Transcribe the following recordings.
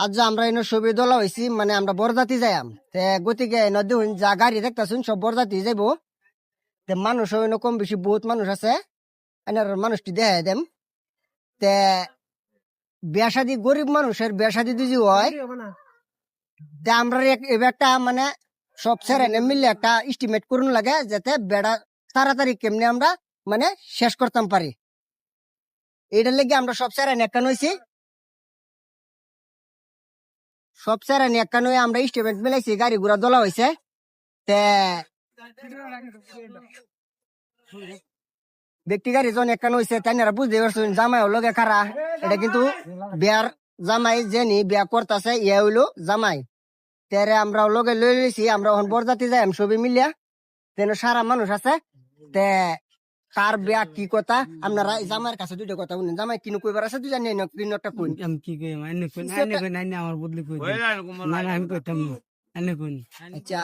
আজ আমরা এনে ছবি তোলা হয়েছি মানে আমরা বরজাতি যাইম তে গতিকে নদী যা গাড়ি দেখতেছুন সব বরজাতি যাইব তে মানুষ এনে কম বেশি বহুত মানুষ আছে এনার মানুষটি দেখা দেম তে বিয়া শাদী গরিব মানুষের বিয়া শাদী যদি হয় তে আমরা এবার একটা মানে সব ছেড়ে মিললে একটা এস্টিমেট করুন লাগে যাতে বেড়া তাড়াতাড়ি কেমনে আমরা মানে শেষ করতাম পারি। এটার লেগে আমরা সব ছেড়ে একান হয়েছি, সব ছেড়ে একান হয়ে আমরা এস্টিমেট মিলাইছি, গাড়ি ঘোড়া দোলা হয়েছে। তে ব্যক্তি গাড়ি জন একান হয়েছে তাই বুঝতে পারছেন জামাই হলো কারা। এটা কিন্তু বিয়ার জামাই যেনি বিয়া করতেছে ইয়ে হইলো জামাই। তেরে আমরা লগে লই লইছি, আমরা এখন বরজাতি যাই সবই মিলিয়া তেন সারা মানুষ আছে। তে কার বিয়া কি কথা আপনারা জামাইয়ের কাছে দুইটা কথা শুনেন। জামাই কিনু কইবার আছে দুই জানি একটা কইন। আমি কি কই আইনে কই আইনে কই নাইনে আমার বদলি কই না না আমি কইতাম না আইনে কই। আচ্ছা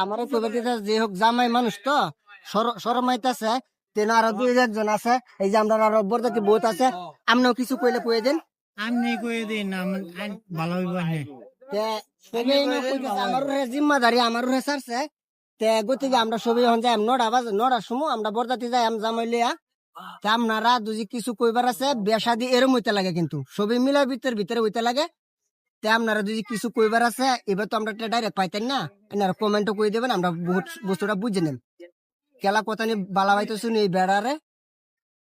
আমার কইবার দিতা যে হোক জামাই মানুষ তো শরমাইতাছে তেন আরো দুই একজন আছে, এই যে আমরা আরো বরজাতি বহুত আছে, আমরাও কিছু কইলে কই দেন। আমি কই দিন আমি ভালো হইব হে তে সবাই না কইতাছে আমার জিম্মাদারি আমার ছাড়ছে। তে গতিকে আমরা সবাই এখন যাই 9টার সময় আমরা বরজাতি যাই জামাই লিয়া। তা আপনারা যদি কিছু কইবার আছে বিয়া শাদী এরম হইতে লাগে কিন্তু সবই মিলার ভিতরে হইতে লাগে। তে আপনারা যদি কিছু কইবার আছে এবার তো আমরা ডাইরেক্ট পাইতেন না, আপনারা কমেন্টও কই দেবেন, আমরা বহুত বস্তুটা বুঝে নেন। কেলা কথা নিয়ে বালা বাইতে শুনি এই বেড়ারে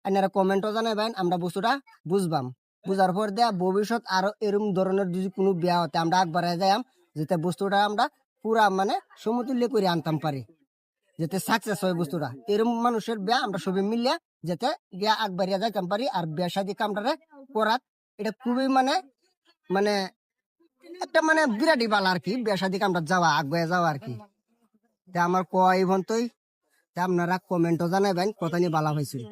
আপনারা কমেন্টও জানাবেন, আমরা বস্তুটা বুঝবাম। বুঝার পর দেয়া ভবিষ্যৎ আরো এরম ধরনের যদি কোনো বিয়া হতে আমরা আগবাড়াই যাইম যাতে বস্তুটা আমরা পুরা মানে সমতুল্য করে আনতাম পারি, যাতে সাকসেস হয় বস্তুটা। এরম মানুষের বিয়া আমরা সবাই মিলিয়া যাতে বিয়া আগবাড়িয়া যাইতাম পারি। আর বিয়া শাদী কামটারে করাত এটা খুবই মানে মানে একটা মানে বিরাটই বালা আর কি, বিয়া শাদী কামটা যাওয়া আগবাড়িয়া যাওয়া আর কি। তা আমার কয় ভন্তই আপনারা কমেন্টও জানাবেন কথা নিয়ে বালা হয়েছিল।